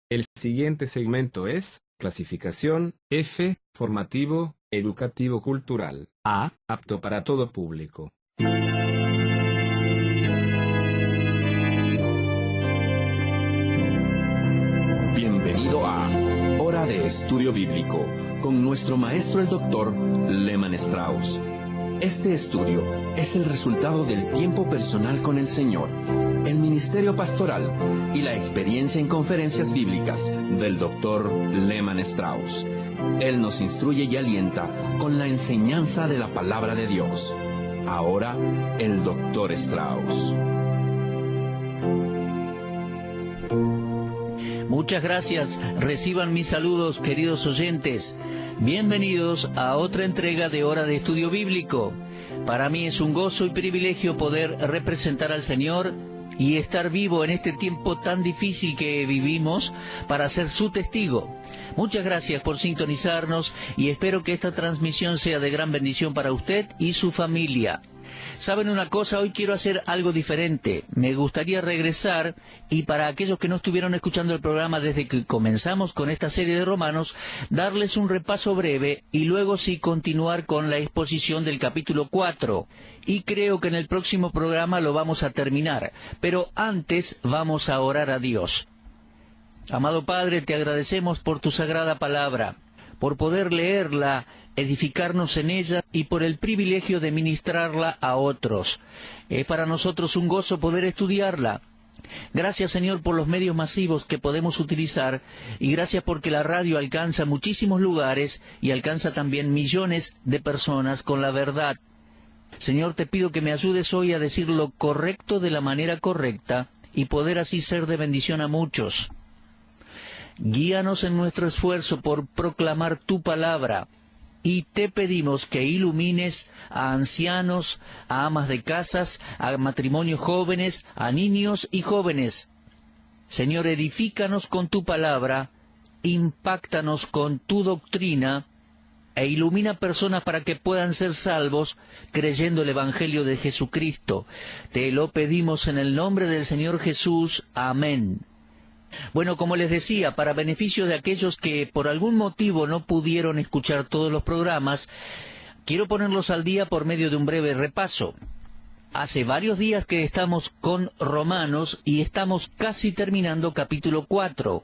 El siguiente segmento es clasificación F, formativo, educativo cultural. A, apto para todo público. Bienvenido a Hora de Estudio Bíblico con nuestro maestro el Dr. Lehman Strauss. Este estudio es el resultado del tiempo personal con el Señor, el ministerio pastoral y la experiencia en conferencias bíblicas del Dr. Lehman Strauss. Él nos instruye y alienta con la enseñanza de la palabra de Dios. Ahora, el Dr. Strauss. Muchas gracias. Reciban mis saludos, queridos oyentes. Bienvenidos a otra entrega de Hora de Estudio Bíblico. Para mí es un gozo y privilegio poder representar al Señor y estar vivo en este tiempo tan difícil que vivimos para ser su testigo. Muchas gracias por sintonizarnos y espero que esta transmisión sea de gran bendición para usted y su familia. ¿Saben una cosa? Hoy quiero hacer algo diferente. Me gustaría regresar y para aquellos que no estuvieron escuchando el programa desde que comenzamos con esta serie de Romanos, darles un repaso breve y luego sí continuar con la exposición del capítulo 4. Y creo que en el próximo programa lo vamos a terminar. Pero antes vamos a orar a Dios. Amado Padre, te agradecemos por tu sagrada palabra, por poder leerla, edificarnos en ella y por el privilegio de ministrarla a otros. Es para nosotros un gozo poder estudiarla. Gracias, Señor, por los medios masivos que podemos utilizar y gracias porque la radio alcanza muchísimos lugares y alcanza también millones de personas con la verdad. Señor, te pido que me ayudes hoy a decir lo correcto de la manera correcta y poder así ser de bendición a muchos. Guíanos en nuestro esfuerzo por proclamar tu palabra. Y te pedimos que ilumines a ancianos, a amas de casas, a matrimonios jóvenes, a niños y jóvenes. Señor, edifícanos con tu palabra, impáctanos con tu doctrina, e ilumina personas para que puedan ser salvos creyendo el Evangelio de Jesucristo. Te lo pedimos en el nombre del Señor Jesús. Amén. Bueno, como les decía, para beneficio de aquellos que por algún motivo no pudieron escuchar todos los programas, quiero ponerlos al día por medio de un breve repaso. Hace varios días que estamos con Romanos y estamos casi terminando capítulo 4.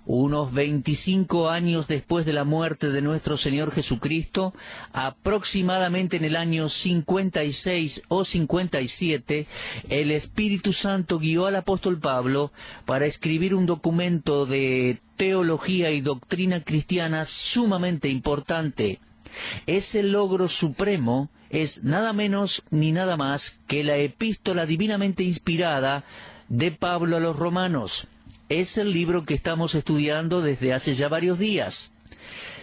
Unos 25 años después de la muerte de nuestro Señor Jesucristo, aproximadamente en el año 56 o 57, el Espíritu Santo guió al apóstol Pablo para escribir un documento de teología y doctrina cristiana sumamente importante. Ese logro supremo es nada menos ni nada más que la epístola divinamente inspirada de Pablo a los romanos. Es el libro que estamos estudiando desde hace ya varios días.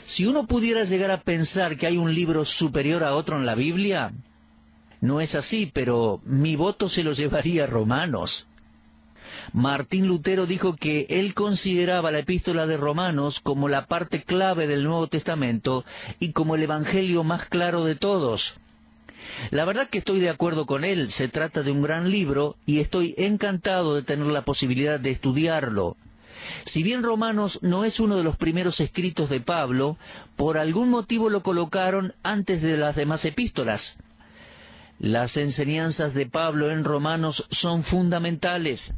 Si uno pudiera llegar a pensar que hay un libro superior a otro en la Biblia, no es así, pero mi voto se lo llevaría a Romanos. Martín Lutero dijo que él consideraba la epístola de Romanos como la parte clave del Nuevo Testamento y como el evangelio más claro de todos. La verdad que estoy de acuerdo con él, se trata de un gran libro y estoy encantado de tener la posibilidad de estudiarlo. Si bien Romanos no es uno de los primeros escritos de Pablo, por algún motivo lo colocaron antes de las demás epístolas. Las enseñanzas de Pablo en Romanos son fundamentales.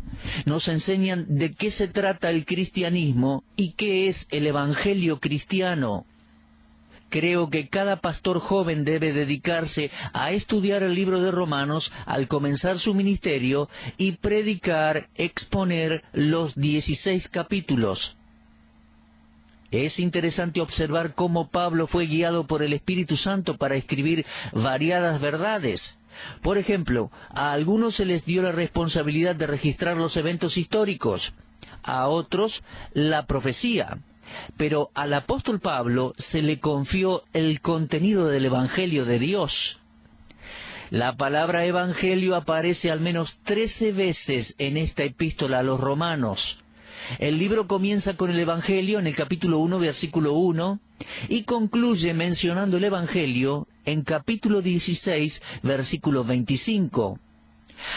Nos enseñan de qué se trata el cristianismo y qué es el evangelio cristiano. Creo que cada pastor joven debe dedicarse a estudiar el libro de Romanos al comenzar su ministerio y predicar, exponer los 16 capítulos. Es interesante observar cómo Pablo fue guiado por el Espíritu Santo para escribir variadas verdades. Por ejemplo, a algunos se les dio la responsabilidad de registrar los eventos históricos, a otros la profecía. Pero al apóstol Pablo se le confió el contenido del Evangelio de Dios. La palabra Evangelio aparece al menos 13 veces en esta epístola a los romanos. El libro comienza con el Evangelio en el capítulo 1, versículo 1, y concluye mencionando el Evangelio en capítulo 16, versículo 25.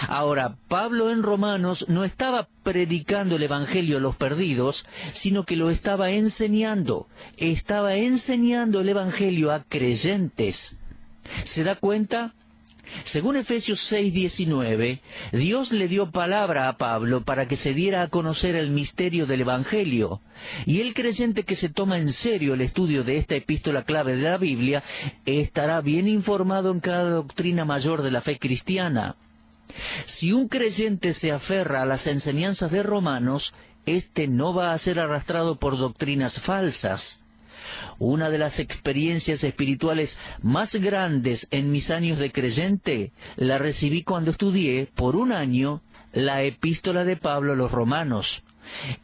Ahora, Pablo en Romanos no estaba predicando el Evangelio a los perdidos, sino que lo estaba enseñando. Estaba enseñando el Evangelio a creyentes. ¿Se da cuenta? Según Efesios 6:19, Dios le dio palabra a Pablo para que se diera a conocer el misterio del Evangelio. Y el creyente que se toma en serio el estudio de esta epístola clave de la Biblia estará bien informado en cada doctrina mayor de la fe cristiana. Si un creyente se aferra a las enseñanzas de Romanos, éste no va a ser arrastrado por doctrinas falsas. Una de las experiencias espirituales más grandes en mis años de creyente la recibí cuando estudié por un año la epístola de Pablo a los Romanos.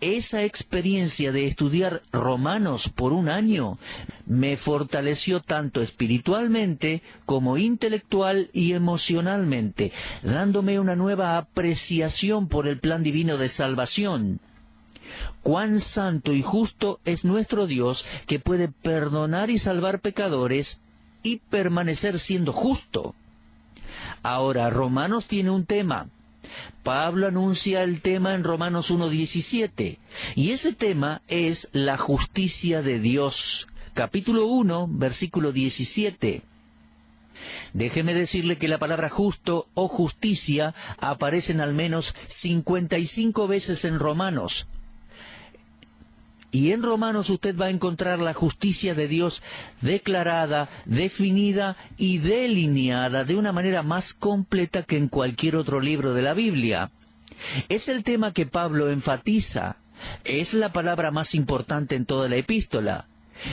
Esa experiencia de estudiar Romanos por un año me fortaleció tanto espiritualmente como intelectual y emocionalmente, dándome una nueva apreciación por el plan divino de salvación. Cuán santo y justo es nuestro Dios, que puede perdonar y salvar pecadores y permanecer siendo justo. Ahora, Romanos tiene un tema. Pablo anuncia el tema en Romanos 1:17, y ese tema es la justicia de Dios. Capítulo 1, versículo 17. Déjeme decirle que la palabra justo o justicia aparecen al menos 55 veces en Romanos. Y en Romanos usted va a encontrar la justicia de Dios declarada, definida y delineada de una manera más completa que en cualquier otro libro de la Biblia. Es el tema que Pablo enfatiza. Es la palabra más importante en toda la epístola.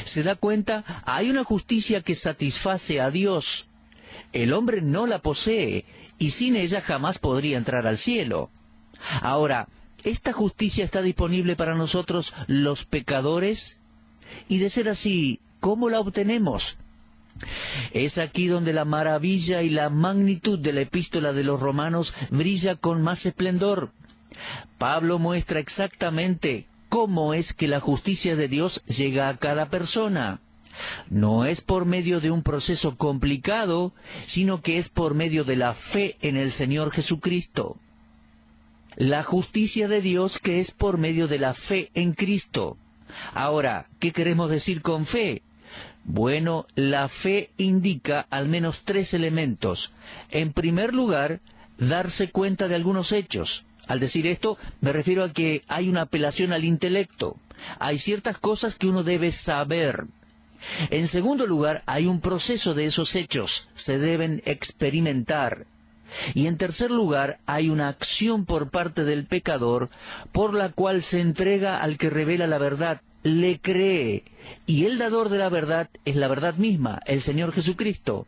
¿Se da cuenta? Hay una justicia que satisface a Dios. El hombre no la posee y sin ella jamás podría entrar al cielo. Ahora, ¿esta justicia está disponible para nosotros los pecadores? Y de ser así, ¿cómo la obtenemos? Es aquí donde la maravilla y la magnitud de la epístola de los Romanos brilla con más esplendor. Pablo muestra exactamente cómo es que la justicia de Dios llega a cada persona. No es por medio de un proceso complicado, sino que es por medio de la fe en el Señor Jesucristo. La justicia de Dios que es por medio de la fe en Cristo. Ahora, ¿qué queremos decir con fe? Bueno, la fe indica al menos 3 elementos. En primer lugar, darse cuenta de algunos hechos. Al decir esto, me refiero a que hay una apelación al intelecto. Hay ciertas cosas que uno debe saber. En segundo lugar, hay un proceso de esos hechos. Se deben experimentar. Y en tercer lugar, hay una acción por parte del pecador por la cual se entrega al que revela la verdad, le cree, y el dador de la verdad es la verdad misma, el Señor Jesucristo.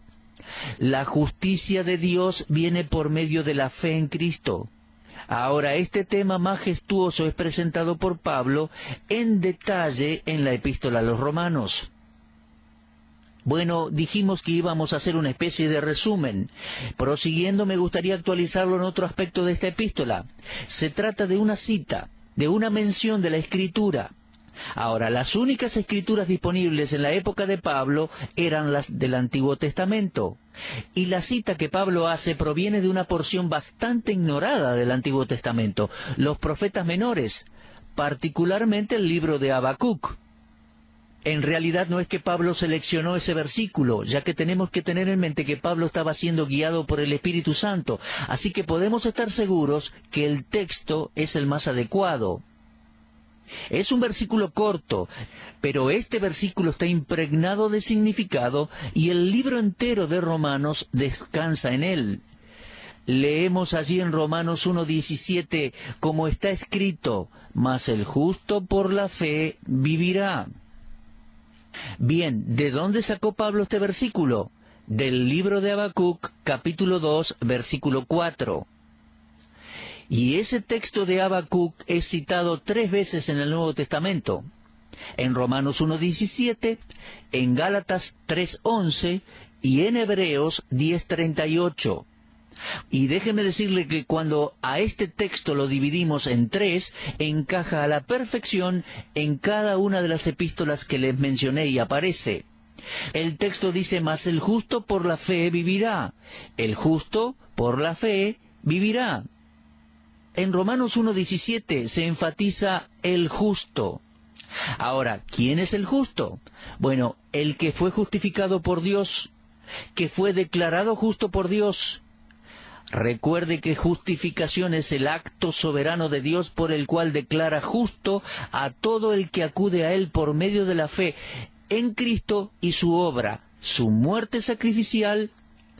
La justicia de Dios viene por medio de la fe en Cristo. Ahora, este tema majestuoso es presentado por Pablo en detalle en la epístola a los Romanos. Bueno, dijimos que íbamos a hacer una especie de resumen. Prosiguiendo, me gustaría actualizarlo en otro aspecto de esta epístola. Se trata de una cita, de una mención de la Escritura. Ahora, las únicas escrituras disponibles en la época de Pablo eran las del Antiguo Testamento. Y la cita que Pablo hace proviene de una porción bastante ignorada del Antiguo Testamento, los profetas menores, particularmente el libro de Habacuc. En realidad no es que Pablo seleccionó ese versículo, ya que tenemos que tener en mente que Pablo estaba siendo guiado por el Espíritu Santo, así que podemos estar seguros que el texto es el más adecuado. Es un versículo corto, pero este versículo está impregnado de significado y el libro entero de Romanos descansa en él. Leemos allí en Romanos 1:17, como está escrito, mas el justo por la fe vivirá. Bien, ¿de dónde sacó Pablo este versículo? Del libro de Habacuc, capítulo 2, versículo 4. Y ese texto de Habacuc es citado 3 veces en el Nuevo Testamento. En Romanos 1:17, en Gálatas 3:11 y en Hebreos 10:38. Y déjeme decirle que cuando a este texto lo dividimos en 3, encaja a la perfección en cada una de las epístolas que les mencioné y aparece. El texto dice, mas el justo por la fe vivirá. El justo por la fe vivirá. En Romanos 1:17 se enfatiza el justo. Ahora, ¿quién es el justo? Bueno, el que fue justificado por Dios, que fue declarado justo por Dios. Recuerde que justificación es el acto soberano de Dios por el cual declara justo a todo el que acude a Él por medio de la fe en Cristo y su obra, su muerte sacrificial,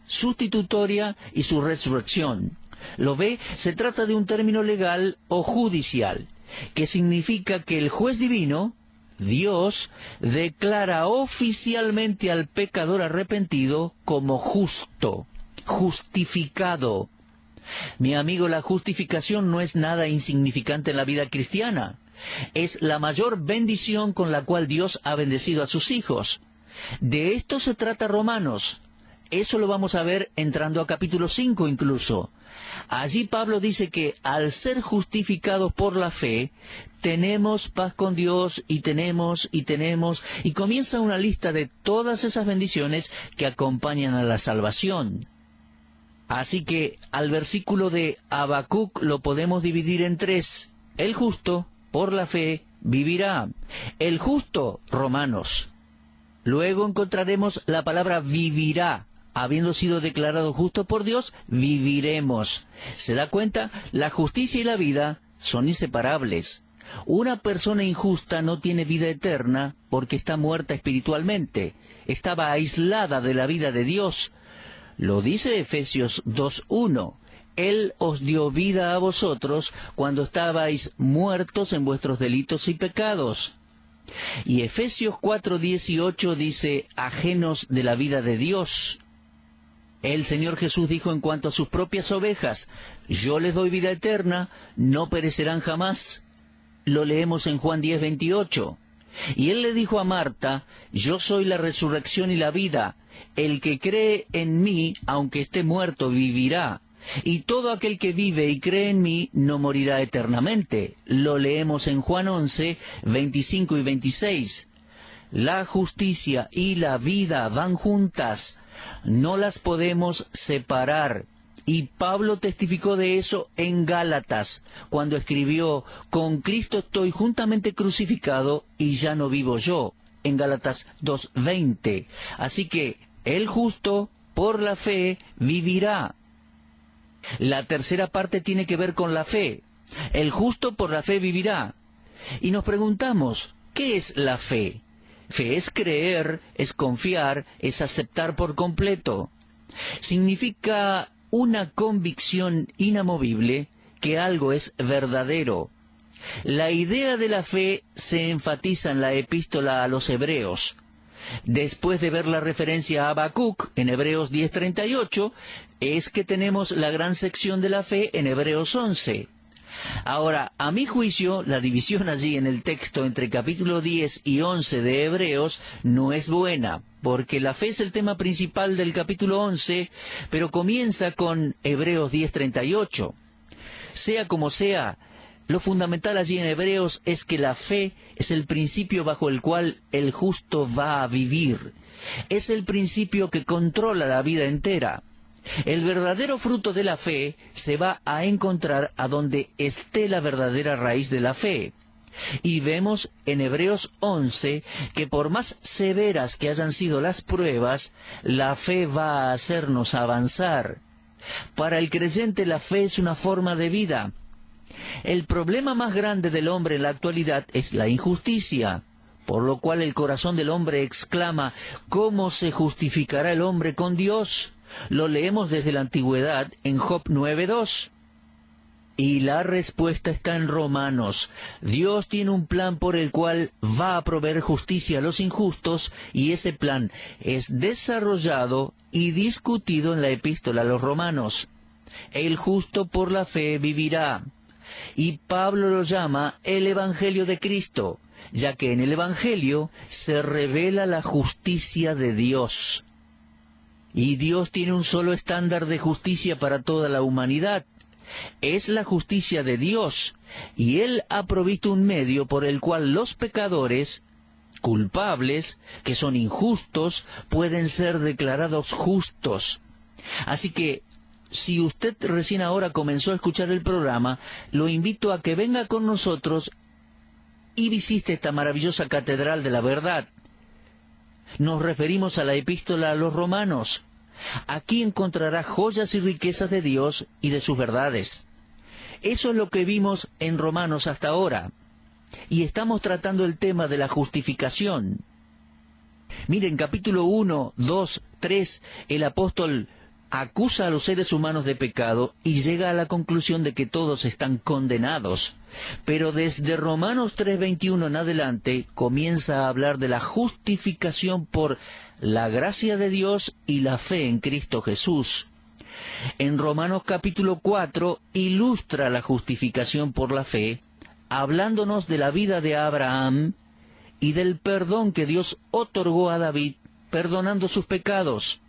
sustitutoria y su resurrección. ¿Lo ve? Se trata de un término legal o judicial, que significa que el juez divino, Dios, declara oficialmente al pecador arrepentido como justo, justificado. Mi amigo, la justificación no es nada insignificante en la vida cristiana. Es la mayor bendición con la cual Dios ha bendecido a sus hijos. De esto se trata Romanos. Eso lo vamos a ver entrando a capítulo 5 incluso. Allí Pablo dice que al ser justificados por la fe, tenemos paz con Dios y tenemos, y comienza una lista de todas esas bendiciones que acompañan a la salvación. Así que al versículo de Habacuc lo podemos dividir en tres. El justo, por la fe, vivirá. El justo, Romanos. Luego encontraremos la palabra vivirá. Habiendo sido declarado justo por Dios, viviremos. ¿Se da cuenta? La justicia y la vida son inseparables. Una persona injusta no tiene vida eterna porque está muerta espiritualmente. Estaba aislada de la vida de Dios. Lo dice Efesios 2:1. Él os dio vida a vosotros cuando estabais muertos en vuestros delitos y pecados. Y Efesios 4:18 dice, ajenos de la vida de Dios. El Señor Jesús dijo en cuanto a sus propias ovejas, yo les doy vida eterna, no perecerán jamás. Lo leemos en Juan 10:28. Y Él le dijo a Marta, yo soy la resurrección y la vida. El que cree en mí, aunque esté muerto, vivirá. Y todo aquel que vive y cree en mí, no morirá eternamente. Lo leemos en Juan 11:25 y 26. La justicia y la vida van juntas. No las podemos separar. Y Pablo testificó de eso en Gálatas, cuando escribió, con Cristo estoy juntamente crucificado y ya no vivo yo, en Gálatas 2:20. Así que el justo, por la fe, vivirá. La tercera parte tiene que ver con la fe. El justo por la fe vivirá. Y nos preguntamos, ¿qué es la fe? Fe es creer, es confiar, es aceptar por completo. Significa una convicción inamovible que algo es verdadero. La idea de la fe se enfatiza en la epístola a los Hebreos. Después de ver la referencia a Habacuc en Hebreos 10:38, es que tenemos la gran sección de la fe en Hebreos 11. Ahora, a mi juicio, la división allí en el texto entre capítulo 10 y 11 de Hebreos no es buena, porque la fe es el tema principal del capítulo 11, pero comienza con Hebreos 10:38. Sea como sea, lo fundamental allí en Hebreos es que la fe es el principio bajo el cual el justo va a vivir. Es el principio que controla la vida entera. El verdadero fruto de la fe se va a encontrar a donde esté la verdadera raíz de la fe. Y vemos en Hebreos 11 que por más severas que hayan sido las pruebas, la fe va a hacernos avanzar. Para el creyente la fe es una forma de vida. El problema más grande del hombre en la actualidad es la injusticia, por lo cual el corazón del hombre exclama, ¿cómo se justificará el hombre con Dios? Lo leemos desde la antigüedad en Job 9:2. Y la respuesta está en Romanos. Dios tiene un plan por el cual va a proveer justicia a los injustos, y ese plan es desarrollado y discutido en la epístola a los Romanos. El justo por la fe vivirá. Y Pablo lo llama el Evangelio de Cristo, ya que en el Evangelio se revela la justicia de Dios. Y Dios tiene un solo estándar de justicia para toda la humanidad. Es la justicia de Dios, y Él ha provisto un medio por el cual los pecadores, culpables, que son injustos, pueden ser declarados justos. Así que si usted recién ahora comenzó a escuchar el programa, lo invito a que venga con nosotros y visite esta maravillosa Catedral de la Verdad. Nos referimos a la Epístola a los Romanos. Aquí encontrará joyas y riquezas de Dios y de sus verdades. Eso es lo que vimos en Romanos hasta ahora. Y estamos tratando el tema de la justificación. Miren, capítulo 1, 2, 3, el apóstol acusa a los seres humanos de pecado y llega a la conclusión de que todos están condenados. Pero desde Romanos 3:21 en adelante comienza a hablar de la justificación por la gracia de Dios y la fe en Cristo Jesús. En Romanos capítulo 4 ilustra la justificación por la fe, hablándonos de la vida de Abraham y del perdón que Dios otorgó a David, perdonando sus pecados.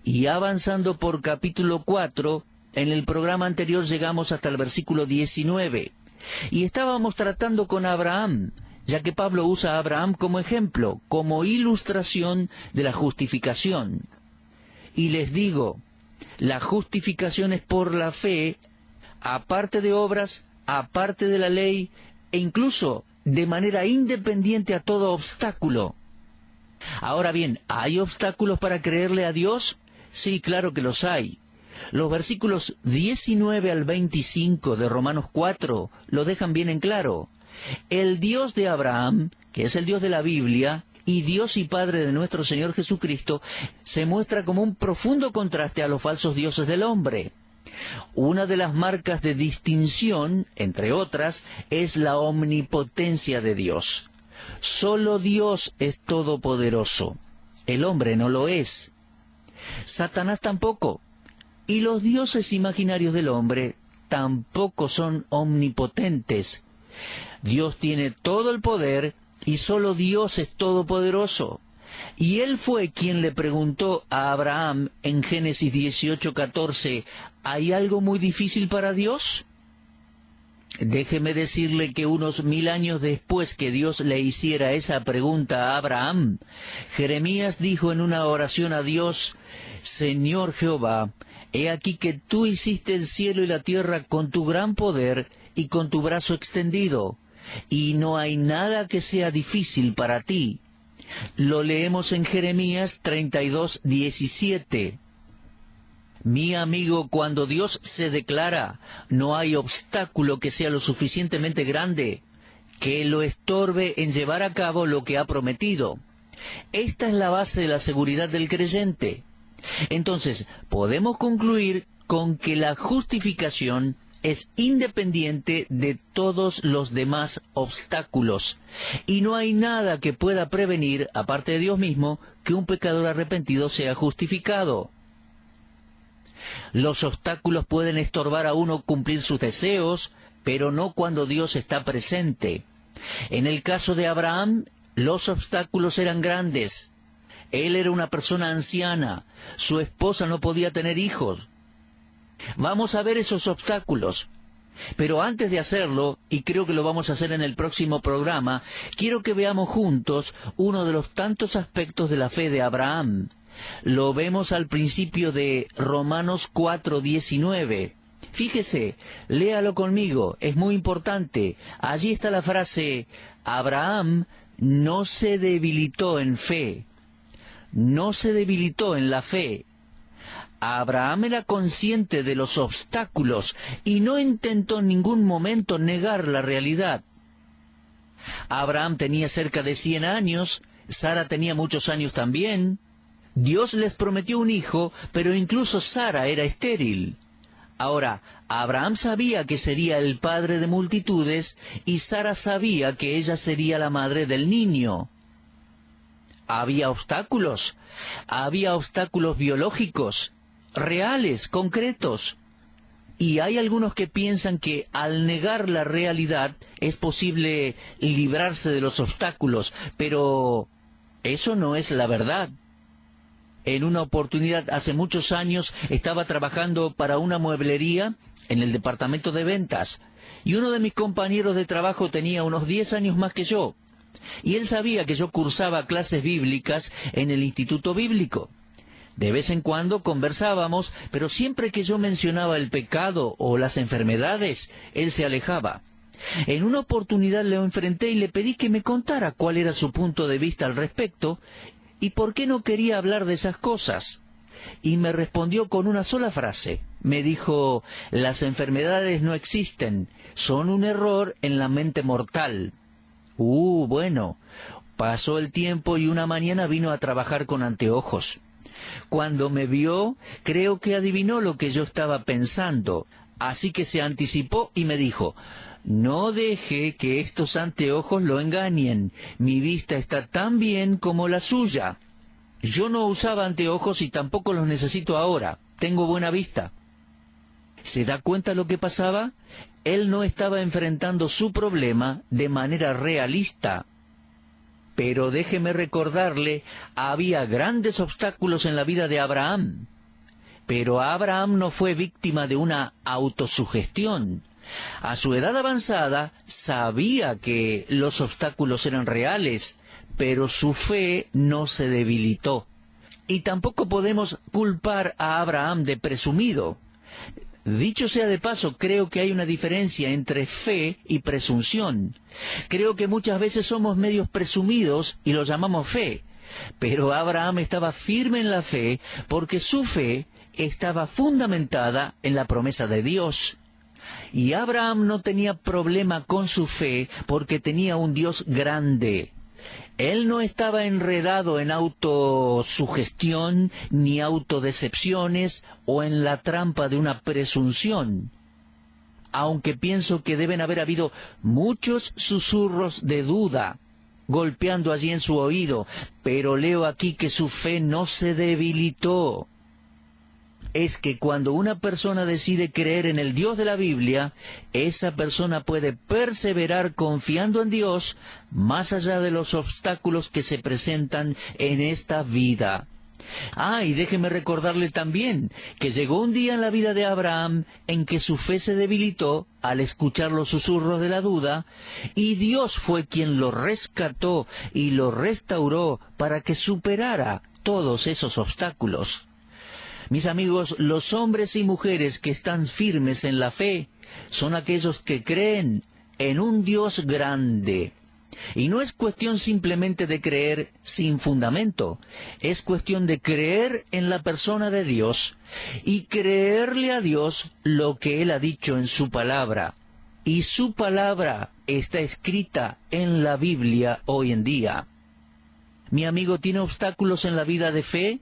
Y avanzando por capítulo 4, en el programa anterior llegamos hasta el versículo 19. Y estábamos tratando con Abraham, ya que Pablo usa a Abraham como ejemplo, como ilustración de la justificación. Y les digo, la justificación es por la fe, aparte de obras, aparte de la ley, e incluso de manera independiente a todo obstáculo. Ahora bien, ¿hay obstáculos para creerle a Dios? Sí, claro que los hay. Los versículos 19 al 25 de Romanos 4 lo dejan bien en claro. El Dios de Abraham, que es el Dios de la Biblia, y Dios y Padre de nuestro Señor Jesucristo, se muestra como un profundo contraste a los falsos dioses del hombre. Una de las marcas de distinción, entre otras, es la omnipotencia de Dios. Solo Dios es todopoderoso. El hombre no lo es. Satanás tampoco. Y los dioses imaginarios del hombre tampoco son omnipotentes. Dios tiene todo el poder y solo Dios es todopoderoso. Y Él fue quien le preguntó a Abraham en Génesis 18:14, ¿hay algo muy difícil para Dios? Déjeme decirle que unos 1000 años después que Dios le hiciera esa pregunta a Abraham, Jeremías dijo en una oración a Dios, Señor Jehová, he aquí que tú hiciste el cielo y la tierra con tu gran poder y con tu brazo extendido, y no hay nada que sea difícil para ti. Lo leemos en Jeremías 32:17. Mi amigo, cuando Dios se declara, no hay obstáculo que sea lo suficientemente grande que lo estorbe en llevar a cabo lo que ha prometido. Esta es la base de la seguridad del creyente. Entonces, podemos concluir con que la justificación es independiente de todos los demás obstáculos, y no hay nada que pueda prevenir, aparte de Dios mismo, que un pecador arrepentido sea justificado. Los obstáculos pueden estorbar a uno cumplir sus deseos, pero no cuando Dios está presente. En el caso de Abraham, los obstáculos eran grandes. Él era una persona anciana, su esposa no podía tener hijos. Vamos a ver esos obstáculos. Pero antes de hacerlo, y creo que lo vamos a hacer en el próximo programa, quiero que veamos juntos uno de los tantos aspectos de la fe de Abraham. Lo vemos al principio de Romanos 4:19. Fíjese, léalo conmigo, es muy importante. Allí está la frase, Abraham no se debilitó en fe. No se debilitó en la fe. Abraham era consciente de los obstáculos y no intentó en ningún momento negar la realidad. Abraham tenía cerca de 100 años, Sara tenía muchos años también. Dios les prometió un hijo, pero incluso Sara era estéril. Ahora, Abraham sabía que sería el padre de multitudes y Sara sabía que ella sería la madre del niño. Había obstáculos biológicos, reales, concretos. Y hay algunos que piensan que al negar la realidad es posible librarse de los obstáculos, pero eso no es la verdad. En una oportunidad, hace muchos años, estaba trabajando para una mueblería en el departamento de ventas, y uno de mis compañeros de trabajo tenía unos 10 años más que yo, y él sabía que yo cursaba clases bíblicas en el Instituto Bíblico. De vez en cuando conversábamos, pero siempre que yo mencionaba el pecado o las enfermedades, él se alejaba. En una oportunidad lo enfrenté y le pedí que me contara cuál era su punto de vista al respecto y por qué no quería hablar de esas cosas. Y me respondió con una sola frase. Me dijo: las enfermedades no existen, son un error en la mente mortal. Bueno, pasó el tiempo y una mañana vino a trabajar con anteojos. Cuando me vio, creo que adivinó lo que yo estaba pensando, así que se anticipó y me dijo: no deje que estos anteojos lo engañen, mi vista está tan bien como la suya. Yo no usaba anteojos y tampoco los necesito ahora, tengo buena vista. ¿Se da cuenta lo que pasaba? Él no estaba enfrentando su problema de manera realista. Pero déjeme recordarle, había grandes obstáculos en la vida de Abraham. Pero Abraham no fue víctima de una autosugestión. A su edad avanzada sabía que los obstáculos eran reales, pero su fe no se debilitó. Y tampoco podemos culpar a Abraham de presumido. Dicho sea de paso, creo que hay una diferencia entre fe y presunción. Creo que muchas veces somos medios presumidos y lo llamamos fe. Pero Abraham estaba firme en la fe porque su fe estaba fundamentada en la promesa de Dios. Y Abraham no tenía problema con su fe porque tenía un Dios grande. Él no estaba enredado en autosugestión, ni autodecepciones, o en la trampa de una presunción. Aunque pienso que deben haber habido muchos susurros de duda, golpeando allí en su oído, pero leo aquí que su fe no se debilitó. Es que cuando una persona decide creer en el Dios de la Biblia, esa persona puede perseverar confiando en Dios más allá de los obstáculos que se presentan en esta vida. Y déjeme recordarle también que llegó un día en la vida de Abraham en que su fe se debilitó al escuchar los susurros de la duda, y Dios fue quien lo rescató y lo restauró para que superara todos esos obstáculos. Mis amigos, los hombres y mujeres que están firmes en la fe son aquellos que creen en un Dios grande. Y no es cuestión simplemente de creer sin fundamento, es cuestión de creer en la persona de Dios y creerle a Dios lo que Él ha dicho en su palabra. Y su palabra está escrita en la Biblia hoy en día. ¿Mi amigo tiene obstáculos en la vida de fe?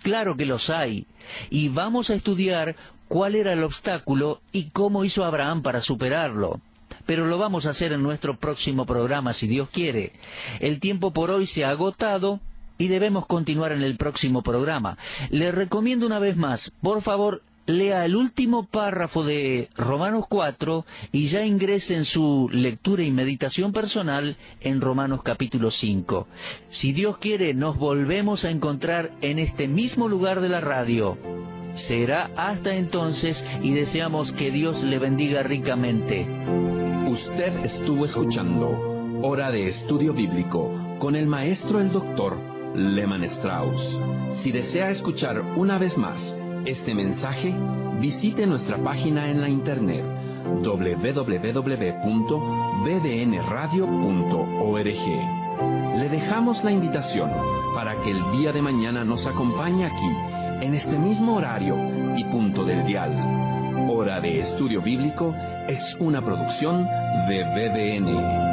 Claro que los hay, y vamos a estudiar cuál era el obstáculo y cómo hizo Abraham para superarlo. Pero lo vamos a hacer en nuestro próximo programa, si Dios quiere. El tiempo por hoy se ha agotado y debemos continuar en el próximo programa. Le recomiendo una vez más, por favor, lea el último párrafo de Romanos 4 y ya ingrese en su lectura y meditación personal en Romanos capítulo 5. Si Dios quiere, nos volvemos a encontrar en este mismo lugar de la radio. Será hasta entonces y deseamos que Dios le bendiga ricamente. Usted estuvo escuchando Hora de Estudio Bíblico con el maestro el doctor Lehman Strauss. Si desea escuchar una vez más este mensaje, visite nuestra página en la internet www.bbnradio.org. Le dejamos la invitación para que el día de mañana nos acompañe aquí, en este mismo horario y punto del dial. Hora de Estudio Bíblico es una producción de BBN.